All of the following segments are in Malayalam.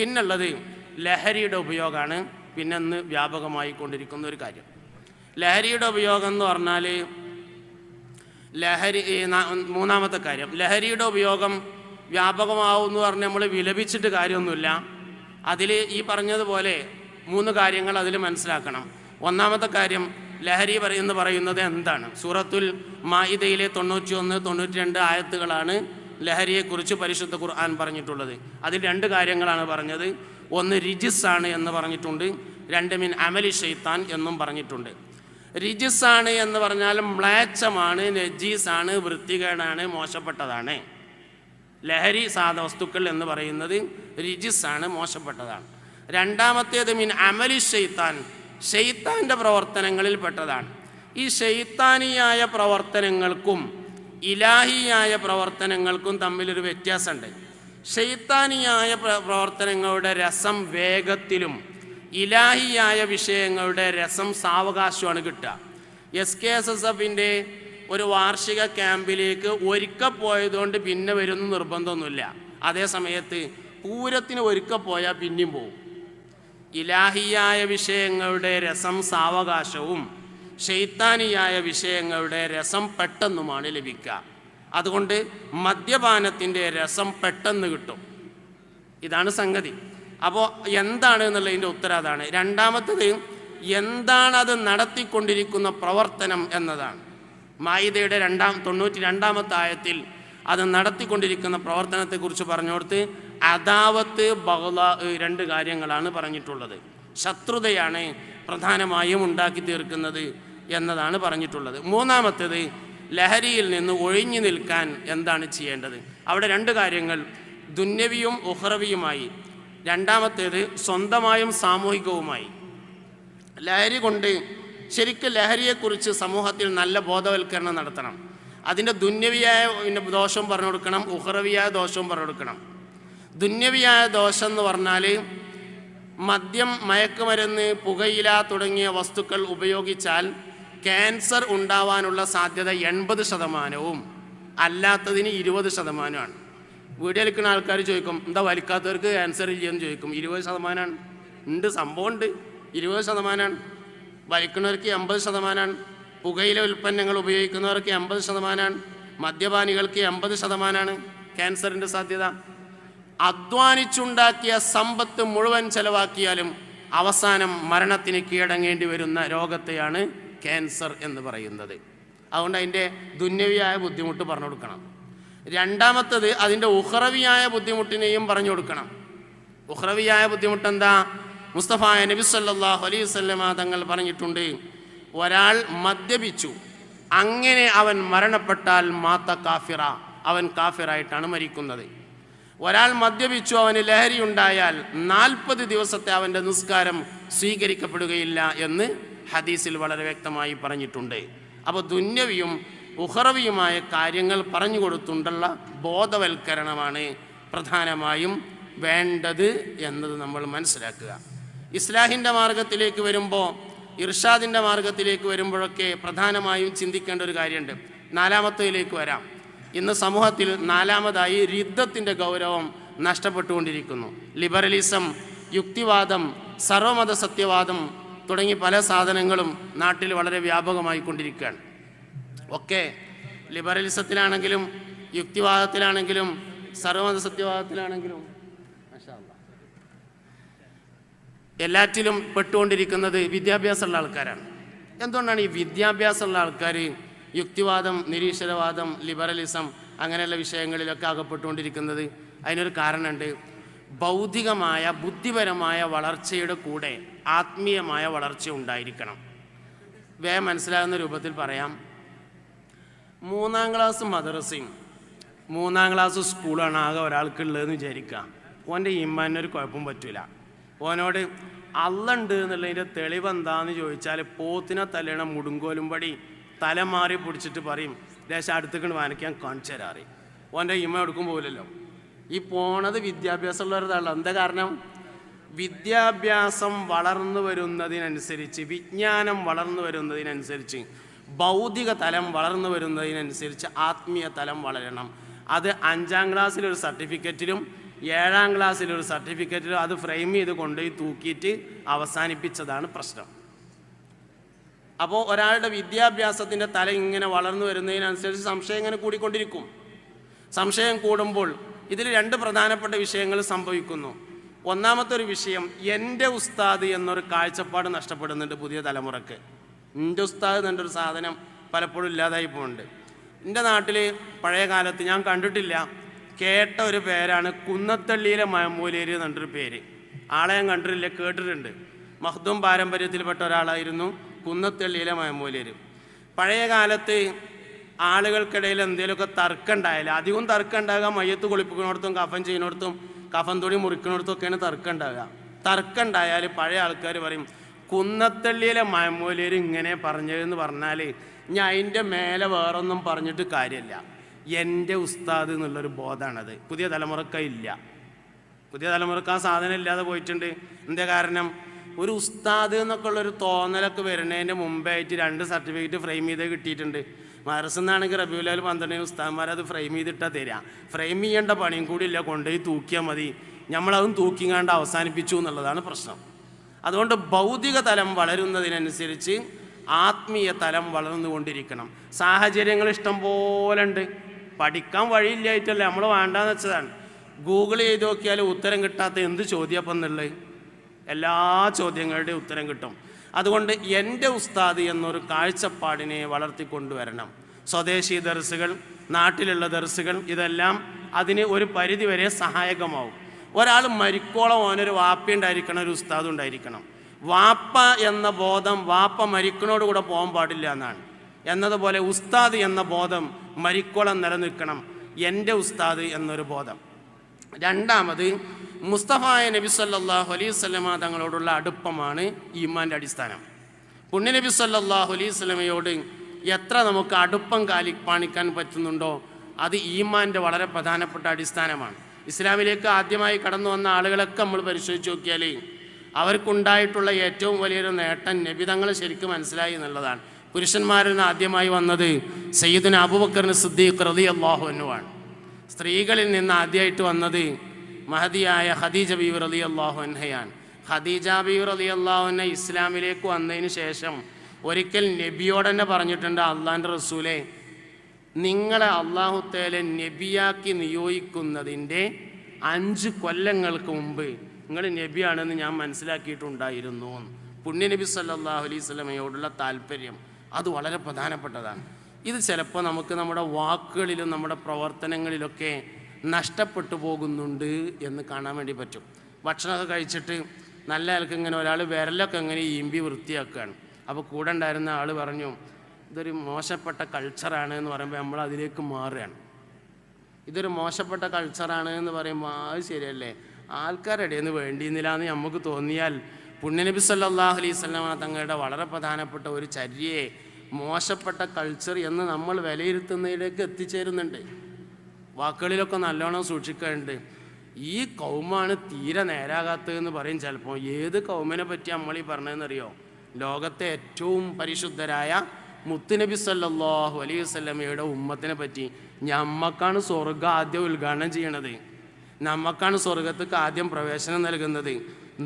പിന്നുള്ളത് ലഹരിയുടെ ഉപയോഗമാണ്. പിന്നെ ഇന്ന് വ്യാപകമായി കൊണ്ടിരിക്കുന്ന ഒരു കാര്യം. ലഹരിയുടെ ഉപയോഗം എന്ന് പറഞ്ഞാൽ മൂന്നാമത്തെ കാര്യം, ലഹരിയുടെ ഉപയോഗം വ്യാപകമാവും എന്ന് പറഞ്ഞാൽ നമ്മൾ വിലപിച്ചിട്ട് കാര്യമൊന്നുമില്ല. അതിൽ ഈ പറഞ്ഞതുപോലെ 3 കാര്യങ്ങൾ അതിൽ മനസ്സിലാക്കണം. ഒന്നാമത്തെ കാര്യം, ലഹരി എന്ന് പറയുന്നത് എന്താണ്? സൂറത്തുൽ മാഇദയിലെ 91, 92 ആയത്തുകളാണ് ലഹരിയെക്കുറിച്ച് പരിശുദ്ധ ഖുർആൻ പറഞ്ഞിട്ടുള്ളത്. അതിൽ 2 കാര്യങ്ങളാണ് പറഞ്ഞത്. ഒന്ന് റിജിസാണ് എന്ന് പറഞ്ഞിട്ടുണ്ട്, 2 മിൻ അമലി ഷൈത്താൻ എന്നും പറഞ്ഞിട്ടുണ്ട്. റിജിസാണ് എന്ന് പറഞ്ഞാൽ മ്ലേച്ഛമാണ്, നജീസാണ്, വൃത്തികേടാണ്, മോശപ്പെട്ടതാണ്. ലഹരി വസ്തുക്കൾ എന്ന് പറയുന്നത് റിജിസാണ്, മോശപ്പെട്ടതാണ്. രണ്ടാമത്തേത് മിൻ അമലി ഷൈത്താൻ, ഷെയ്ത്താൻ്റെ പ്രവർത്തനങ്ങളിൽ പെട്ടതാണ്. ഈ ഷെയ്ത്താനിയായ പ്രവർത്തനങ്ങൾക്കും ഇലാഹിയായ പ്രവർത്തനങ്ങൾക്കും തമ്മിലൊരു വ്യത്യാസമുണ്ട്. ഷെയ്ത്താനിയായ പ്രവർത്തനങ്ങളുടെ രസം വേഗത്തിലും ഇലാഹിയായ വിഷയങ്ങളുടെ രസം സാവകാശമാണ് കിട്ടുക. SKSSFൻ്റെ ഒരു വാർഷിക ക്യാമ്പിലേക്ക് ഒരിക്കൽ പോയതുകൊണ്ട് പിന്നെ വരുന്ന നിർബന്ധമൊന്നുമില്ല. അതേ സമയത്ത് പൂരത്തിന് ഒരിക്കൽ പോയാൽ പിന്നെയും പോവും. ഇലാഹിയായ വിഷയങ്ങളുടെ രസം സാവകാശവും ഷെയ്ത്താനിയായ വിഷയങ്ങളുടെ രസം പെട്ടെന്നുമാണ് ലഭിക്കുക. അതുകൊണ്ട് മദ്യപാനത്തിൻ്റെ രസം പെട്ടെന്ന് കിട്ടും. ഇതാണ് സംഗതി. അപ്പോൾ എന്താണ് എന്നുള്ളതിൻ്റെ ഉത്തരം അതാണ്. രണ്ടാമത്തത്, എന്താണ് അത് നടത്തിക്കൊണ്ടിരിക്കുന്ന പ്രവർത്തനം എന്നതാണ്. മാഇദയുടെ 92-ാമത്തെ ആയത്തിൽ അത് നടത്തിക്കൊണ്ടിരിക്കുന്ന പ്രവർത്തനത്തെക്കുറിച്ച് പറഞ്ഞുകൊടുത്ത് അദാവത്ത് ബഗ്ള 2 കാര്യങ്ങളാണ് പറഞ്ഞിട്ടുള്ളത്. ശത്രുതയാണ് പ്രധാനമായും ഉണ്ടാക്കി തീർക്കുന്നത് എന്നതാണ് പറഞ്ഞിട്ടുള്ളത്. മൂന്നാമത്തേത്, ലഹരിയിൽ നിന്ന് ഒഴിഞ്ഞു നിൽക്കാൻ എന്താണ് ചെയ്യേണ്ടത്? അവിടെ 2 കാര്യങ്ങൾ, ദുന്യവിയും ഉഖ്റവിയുമായി. രണ്ടാമത്തേത് സ്വന്തമായും സാമൂഹികവുമായി. ലഹരി കൊണ്ട് ശരിക്കും ലഹരിയെക്കുറിച്ച് സമൂഹത്തിൽ നല്ല ബോധവൽക്കരണം നടത്തണം. അതിൻ്റെ ദുന്യവിയായ ദോഷം പറഞ്ഞു കൊടുക്കണം, ഉഖ്റവിയായ ദോഷവും പറഞ്ഞു കൊടുക്കണം. ദുന്യവിയായ ദോഷം എന്ന് പറഞ്ഞാൽ മദ്യം, മയക്കുമരുന്ന്, പുകയില തുടങ്ങിയ വസ്തുക്കൾ ഉപയോഗിച്ചാൽ ക്യാൻസർ ഉണ്ടാവാനുള്ള സാധ്യത 80%, അല്ലാത്തതിന് 20%. വീഡിയോ വലിക്കുന്ന ആൾക്കാർ ചോദിക്കും, എന്താ വലിക്കാത്തവർക്ക് ക്യാൻസർ ഇല്ലെന്ന് ചോദിക്കും. 20% ഉണ്ട്, സംഭവമുണ്ട്. 20% വലിക്കുന്നവർക്ക് 80%, പുകയില ഉൽപ്പന്നങ്ങൾ ഉപയോഗിക്കുന്നവർക്ക് 80%, മദ്യപാനികൾക്ക് 80% ക്യാൻസറിൻ്റെ സാധ്യത. അധ്വാനിച്ചുണ്ടാക്കിയ സമ്പത്ത് മുഴുവൻ ചെലവാക്കിയാലും അവസാനം മരണത്തിന് കീഴടങ്ങേണ്ടി വരുന്ന രോഗത്തെയാണ് ക്യാൻസർ എന്ന് പറയുന്നത്. അതുകൊണ്ട് അതിൻ്റെ ദുന്യവിയായ ബുദ്ധിമുട്ട് പറഞ്ഞു കൊടുക്കണം. രണ്ടാമത്തത്, അതിൻ്റെ ഉഖ്റവിയായ ബുദ്ധിമുട്ടിനെയും പറഞ്ഞു കൊടുക്കണം. ഉഖ്റവിയായ ബുദ്ധിമുട്ട് എന്താ? മുസ്തഫ നബി സല്ലല്ലാഹു അലൈഹി വസല്ലമ തങ്ങൾ പറഞ്ഞിട്ടുണ്ട്, ഒരാൾ മദ്യപിച്ചു, അങ്ങനെ അവൻ മരണപ്പെട്ടാൽ മാത്ത കാഫിറ, അവൻ കാഫിറായിട്ടാണ് മരിക്കുന്നത്. ഒരാൾ മദ്യപിച്ചു, അവന് ലഹരി ഉണ്ടായാൽ 40 ദിവസത്തെ അവൻ്റെ നിസ്കാരം സ്വീകരിക്കപ്പെടുകയില്ല എന്ന് ഹദീസിൽ വളരെ വ്യക്തമായി പറഞ്ഞിട്ടുണ്ട്. അപ്പോൾ ദുന്യവിയും ഉഖ്റവിയുമായ കാര്യങ്ങൾ പറഞ്ഞു കൊടുത്തുകൊണ്ടുള്ള ബോധവൽക്കരണമാണ് പ്രധാനമായും വേണ്ടത് എന്നത് നമ്മൾ മനസ്സിലാക്കുക. ഇസ്ലാഹിൻ്റെ മാർഗത്തിലേക്ക് വരുമ്പോൾ, ഇർഷാദിൻ്റെ മാർഗത്തിലേക്ക് വരുമ്പോഴൊക്കെ പ്രധാനമായും ചിന്തിക്കേണ്ട ഒരു കാര്യമുണ്ട്. 4-ാമത്തേതിലേക്ക് വരാം. ഇന്ന് സമൂഹത്തിൽ 4-ാമതായി റിദ്ദത്തിൻ്റെ ഗൗരവം നഷ്ടപ്പെട്ടുകൊണ്ടിരിക്കുന്നു. ലിബറലിസം, യുക്തിവാദം, സർവമത സത്യവാദം തുടങ്ങി പല സാധനങ്ങളും നാട്ടിൽ വളരെ വ്യാപകമായി കൊണ്ടിരിക്കുകയാണ്. ഒക്കെ ലിബറലിസത്തിലാണെങ്കിലും യുക്തിവാദത്തിലാണെങ്കിലും സർവമത സത്യവാദത്തിലാണെങ്കിലും എല്ലാറ്റിലും പെട്ടുകൊണ്ടിരിക്കുന്നത് വിദ്യാഭ്യാസമുള്ള ആൾക്കാരാണ്. എന്തുകൊണ്ടാണ് ഈ വിദ്യാഭ്യാസമുള്ള ആൾക്കാർ യുക്തിവാദം, നിരീശ്വരവാദം, ലിബറലിസം അങ്ങനെയുള്ള വിഷയങ്ങളിലൊക്കെ അകപ്പെട്ടുകൊണ്ടിരിക്കുന്നത്? അതിനൊരു കാരണമുണ്ട്. ഭൗതികമായ ബുദ്ധിപരമായ വളർച്ചയുടെ കൂടെ ആത്മീയമായ വളർച്ച ഉണ്ടായിരിക്കണം. വേഗം മനസ്സിലാകുന്ന രൂപത്തിൽ പറയാം. 3-ാം ക്ലാസ് മദ്രസയും 3-ാം ക്ലാസ് സ്കൂളാണ് ആകെ ഒരാൾക്കുള്ളതെന്ന് വിചാരിക്കുക. ഓൻ്റെ ഈമാനൊരു കുഴപ്പം പറ്റില്ല. ഓനോട് അള്ളുണ്ട് എന്നുള്ളതിൻ്റെ തെളിവെന്താന്ന് ചോദിച്ചാൽ പോത്തിനെ തല്ലണ മുടുങ്കോലും പടി തലമാറി പിടിച്ചിട്ട് പറയും, ദേശം അടുത്തേക്ക് വാനയ്ക്കാൻ കാണിച്ചു തരാറി. ഓൻ്റെ ഈമ എടുക്കും പോലല്ലോ. ഈ പോണത് വിദ്യാഭ്യാസമുള്ളവരതല്ല. എന്താ കാരണം? വിദ്യാഭ്യാസം വളർന്നു വരുന്നതിനനുസരിച്ച്, വിജ്ഞാനം വളർന്നു വരുന്നതിനനുസരിച്ച്, ഭൗതിക തലം വളർന്നു വരുന്നതിനനുസരിച്ച് ആത്മീയ തലം വളരണം. അത് 5-ാം ക്ലാസ്സിലൊരു സർട്ടിഫിക്കറ്റിലും 7ാം ക്ലാസ്സിലൊരു സർട്ടിഫിക്കറ്റിൽ അത് ഫ്രെയിം ചെയ്ത് കൊണ്ടുപോയി തൂക്കിയിട്ട് അവസാനിപ്പിച്ചതാണ് പ്രശ്നം. അപ്പോൾ ഒരാളുടെ വിദ്യാഭ്യാസത്തിൻ്റെ തല ഇങ്ങനെ വളർന്നു വരുന്നതിനനുസരിച്ച് സംശയം ഇങ്ങനെ കൂടിക്കൊണ്ടിരിക്കും. സംശയം കൂടുമ്പോൾ ഇതിൽ 2 പ്രധാനപ്പെട്ട വിഷയങ്ങൾ സംഭവിക്കുന്നു. ഒന്നാമത്തെ ഒരു വിഷയം, എൻ്റെ ഉസ്താദ് എന്നൊരു കാഴ്ചപ്പാട് നഷ്ടപ്പെടുന്നുണ്ട് പുതിയ തലമുറക്ക്. എൻ്റെ ഉസ്താദ് എന്നൊരു സാധനം പലപ്പോഴും ഇല്ലാതായി പോകുന്നുണ്ട്. എൻ്റെ നാട്ടിൽ പഴയ കാലത്ത് ഞാൻ കണ്ടിട്ടില്ല, കേട്ട ഒരു പേരാണ് കുന്നത്തള്ളിയിലെ മഹമൂലേരി എന്നൊരു പേര്. ആളെ ഞാൻ കണ്ടിട്ടില്ല, കേട്ടിട്ടുണ്ട്. മഖ്ദൂം പാരമ്പര്യത്തിൽപ്പെട്ട ഒരാളായിരുന്നു കുന്നത്തള്ളിയിലെ മഹമൂലേരി. പഴയ കാലത്ത് ആളുകൾക്കിടയിൽ എന്തെങ്കിലുമൊക്കെ തർക്കം ഉണ്ടായാലും, അധികം തർക്കം ഉണ്ടാകുക മയ്യത്ത് കുളിപ്പിക്കുന്നിടത്തും കഫൻ ചെയ്യുന്നിടത്തും കഫൻ തുണി മുറിക്കുന്നിടത്തൊക്കെയാണ് തർക്കം ഉണ്ടാകുക. തർക്കം ഉണ്ടായാൽ പഴയ ആൾക്കാർ പറയും കുന്നത്തള്ളിയിലെ മഹമൂലേരി ഇങ്ങനെ പറഞ്ഞതെന്ന് പറഞ്ഞാൽ ഞാൻ അതിൻ്റെ മേലെ വേറൊന്നും പറഞ്ഞിട്ട് കാര്യമില്ല, എൻ്റെ ഉസ്താദ് എന്നുള്ളൊരു ബോധമാണത്. പുതിയ തലമുറക്കില്ല. പുതിയ തലമുറക്ക് ആ സാധനം ഇല്ലാതെ പോയിട്ടുണ്ട്. എന്താ കാരണം? ഒരു ഉസ്താദ് എന്നൊക്കെ ഉള്ളൊരു തോന്നലൊക്കെ വരുന്നതിൻ്റെ മുമ്പായിട്ട് 2 സർട്ടിഫിക്കറ്റ് ഫ്രെയിം ചെയ്ത് കിട്ടിയിട്ടുണ്ട്. മദ്രസന്നാണെങ്കിൽ റബീഉൽ അവ്വൽ 12 ഉസ്താദന്മാരത് ഫ്രെയിം ചെയ്തിട്ടാണ് തരിക. ഫ്രെയിം ചെയ്യേണ്ട പണിയും കൂടി ഇല്ല, കൊണ്ടുപോയി തൂക്കിയാൽ മതി. നമ്മളതും തൂക്കിങ്ങാണ്ട് അവസാനിപ്പിച്ചു എന്നുള്ളതാണ് പ്രശ്നം. അതുകൊണ്ട് ഭൗതിക തലം വളരുന്നതിനനുസരിച്ച് ആത്മീയ തലം വളർന്നുകൊണ്ടിരിക്കണം. സാഹചര്യങ്ങൾ ഇഷ്ടം പോലെ ഉണ്ട്. പഠിക്കാൻ വഴിയില്ലായിട്ടല്ലേ നമ്മൾ വേണ്ടാന്ന് വെച്ചതാണ്. ഗൂഗിൾ ചെയ്ത് നോക്കിയാൽ ഉത്തരം കിട്ടാത്ത എന്ത് ചോദ്യപ്പം എന്നുള്ളത്, എല്ലാ ചോദ്യങ്ങളുടെയും ഉത്തരം കിട്ടും. അതുകൊണ്ട് എൻ്റെ ഉസ്താദ് എന്നൊരു കാഴ്ചപ്പാടിനെ വളർത്തിക്കൊണ്ടുവരണം. സ്വദേശി ദർസുകൾ, നാട്ടിലുള്ള ദർസുകൾ, ഇതെല്ലാം അതിന് ഒരു പരിധിവരെ സഹായകമാവും. ഒരാൾ മരിക്കോളം ഓനൊരു വാപ്പയുണ്ടായിരിക്കണം, ഒരു ഉസ്താദ് ഉണ്ടായിരിക്കണം. വാപ്പ എന്ന ബോധം വാപ്പ മരിക്കണോടുകൂടെ പോകാൻ പാടില്ല എന്നാണ്. എന്നതുപോലെ ഉസ്താദ് എന്ന ബോധം മരിക്കോളം നിലനിൽക്കണം, എൻ്റെ ഉസ്താദ് എന്നൊരു ബോധം. രണ്ടാമത്, മുസ്തഫായ നബി സല്ലല്ലാഹു അലൈഹി വസല്ലമ തങ്ങളോടുള്ള അടുപ്പമാണ് ഈമാൻ്റെ അടിസ്ഥാനം. പുണ്യ നബി സല്ലല്ലാഹു അലൈഹി വസല്ലമയോട് എത്ര നമുക്ക് അടുപ്പം കാണിക്കാൻ പറ്റുന്നുണ്ടോ അത് ഈമാൻ്റെ വളരെ പ്രധാനപ്പെട്ട അടിസ്ഥാനമാണ്. ഇസ്ലാമിലേക്ക് ആദ്യമായി കടന്നു വന്ന ആളുകളൊക്കെ നമ്മൾ പരിശോധിച്ച് നോക്കിയാൽ അവർക്കുണ്ടായിട്ടുള്ള ഏറ്റവും വലിയൊരു നേട്ടം നബി തങ്ങളെ ശരിക്കും മനസ്സിലായി എന്നുള്ളതാണ്. പുരുഷന്മാരിൽ നിന്ന് ആദ്യമായി വന്നത് സയ്യിദുന അബൂബക്കർ സിദ്ദീഖ് റളിയല്ലാഹു അൻഹുവാണ്. സ്ത്രീകളിൽ നിന്ന് ആദ്യമായിട്ട് വന്നത് മഹദിയായ ഖദീജ ബീവി റളിയല്ലാഹു അൻഹയാണ്. ഖദീജ ബീവി റളിയല്ലാഹു അൻഹ ഇസ്ലാമിലേക്ക് വന്നതിന് ശേഷം ഒരിക്കൽ നബിയോട് തന്നെ പറഞ്ഞിട്ടുണ്ട്, അള്ളാഹിൻ്റെ റസൂലെ, നിങ്ങളെ അള്ളാഹു തആല നബിയാക്കി നിയോഗിക്കുന്നതിൻ്റെ 5 കൊല്ലങ്ങൾക്ക് മുമ്പ് നിങ്ങൾ നബിയാണെന്ന് ഞാൻ മനസ്സിലാക്കിയിട്ടുണ്ടായിരുന്നു. പുണ്യ നബി സല്ലല്ലാഹു അലൈഹി വസല്ലമയോടുള്ള താല്പര്യം അത് വളരെ പ്രധാനപ്പെട്ടതാണ്. ഇത് ചിലപ്പോൾ നമുക്ക് നമ്മുടെ വാക്കുകളിലും നമ്മുടെ പ്രവർത്തനങ്ങളിലൊക്കെ നഷ്ടപ്പെട്ടു പോകുന്നുണ്ട് എന്ന് കാണാൻ വേണ്ടി പറ്റും. ഭക്ഷണമൊക്കെ കഴിച്ചിട്ട് നല്ല ആൾക്ക് ഇങ്ങനെ ഒരാൾ വിരലൊക്കെ ഇങ്ങനെ ഈമ്പി വൃത്തിയാക്കുകയാണ്. അപ്പോൾ കൂടെ ഉണ്ടായിരുന്ന ആൾ പറഞ്ഞു, ഇതൊരു മോശപ്പെട്ട കൾച്ചറാണ് എന്ന് പറയുമ്പോൾ നമ്മൾ അതിലേക്ക് മാറുകയാണ്. ഇതൊരു മോശപ്പെട്ട കൾച്ചറാണ് എന്ന് പറയുമ്പോൾ അത് ശരിയല്ലേ, ആൾക്കാരുടെ ഇടയിൽ നിന്ന് വേണ്ടിയിരുന്നില്ല എന്ന് നമുക്ക് തോന്നിയാൽ പുണ്യനബി സല്ലല്ലാഹു അലൈഹി വസല്ലമ തങ്ങളുടെ വളരെ പ്രധാനപ്പെട്ട ഒരു ചര്യയെ മോശപ്പെട്ട കൾച്ചർ എന്ന് നമ്മൾ വിലയിരുത്തുന്നതിലേക്ക് എത്തിച്ചേരുന്നുണ്ട്. വാക്കുകളിലൊക്കെ നല്ലോണം സൂക്ഷിക്കാറുണ്ട്. ഈ കൗമാണ് തീരെ നേരാകാത്തതെന്ന് പറയും ചിലപ്പോൾ. ഏത് കൗമിനെ പറ്റി നമ്മൾ ഈ പറഞ്ഞതെന്നറിയോ? ലോകത്തെ ഏറ്റവും പരിശുദ്ധരായ മുത്തുനബി സല്ലല്ലാഹു അലൈഹി വസല്ലമയുടെ ഉമ്മത്തിനെ പറ്റി. നമ്മക്കാണ് സ്വർഗ്ഗം ആദ്യം ഉദ്ഘാടനം ചെയ്യണത്, നമുക്കാണ് സ്വർഗത്തേക്ക് ആദ്യം പ്രവേശനം നൽകുന്നത്.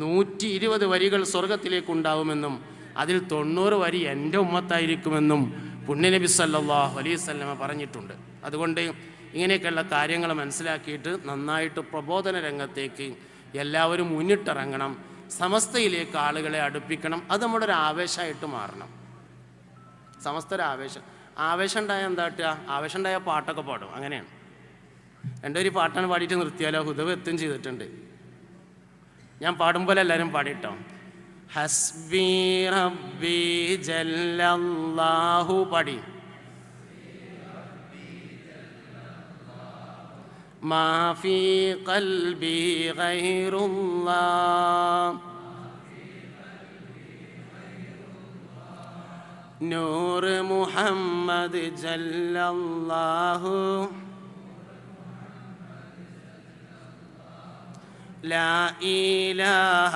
120 വരികൾ സ്വർഗത്തിലേക്കുണ്ടാവുമെന്നും അതിൽ 90 വരി എൻ്റെ ഉമ്മത്തായിരിക്കുമെന്നും പുണ്യനബി സല്ലല്ലാഹു അലൈഹി വസല്ലമ പറഞ്ഞിട്ടുണ്ട്. അതുകൊണ്ട് ഇങ്ങനെയൊക്കെയുള്ള കാര്യങ്ങൾ മനസ്സിലാക്കിയിട്ട് നന്നായിട്ട് പ്രബോധന രംഗത്തേക്ക് എല്ലാവരും മുന്നിട്ടിറങ്ങണം. സമസ്തയിലേക്ക് ആളുകളെ അടുപ്പിക്കണം. അത് നമ്മുടെ ഒരു ആവേശമായിട്ട് മാറണം. സമസ്ത ഒരു ആവേശം ഉണ്ടായാൽ എന്താ കിട്ടുക? ആവേശം ഉണ്ടായാൽ പാട്ടൊക്കെ പാടും. അങ്ങനെയാണ്. എൻ്റെ ഒരു പാട്ടാണ് പാടിയിട്ട് നിർത്തിയാലോ, ഹുദവ് എത്തും ചെയ്തിട്ടുണ്ട്. ഞാൻ പാടുമ്പോൾ എല്ലാവരും പാടിട്ടോ. ഹസ്ബി റബ്ബി ജല്ലല്ലാഹു പാടി. മാ ഫീ ഖൽബി ഗൈറുല്ലാഹ് നൂർ മുഹമ്മദ് ജല്ലല്ലാഹു ലാ ഇലാഹ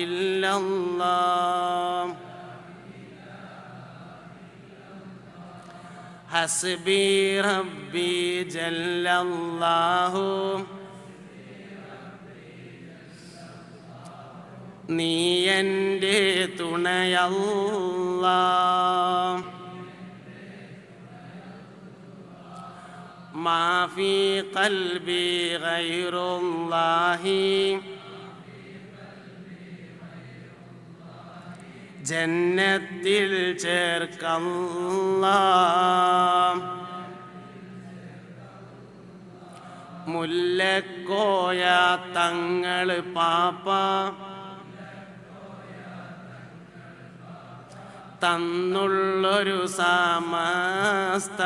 ഇല്ലല്ലാഹ് ഹസ്ബി റബ്ബി ജല്ലല്ലാഹു നീ എൻ്റെ തുണയല്ലാ. മാ ഫീ ഖൽബി ഗൈറുല്ലാഹി ജന്നത്തിൽ ചേർക്കല്ലാ. മുല്ലക്കോയ തങ്ങൾ പാപ്പ തന്നുള്ളൊരു സമസ്ത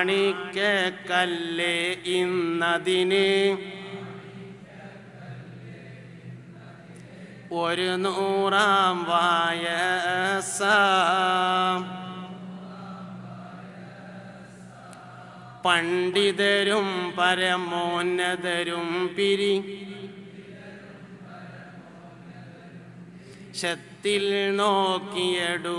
മാണിക്കക്കല്ലേ ഇന്നതിന് ഒരു 100-ാം വയസ്സ. പണ്ഡിതരും പരമോന്നതരും ശത്തിൽ നോക്കിയെടുത്ത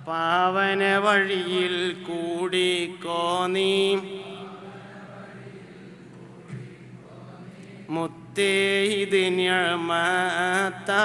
പാവന വഴിയിൽ കൂടിക്കോ നീ മുത്തേ ഇത് നിഅമത്താ.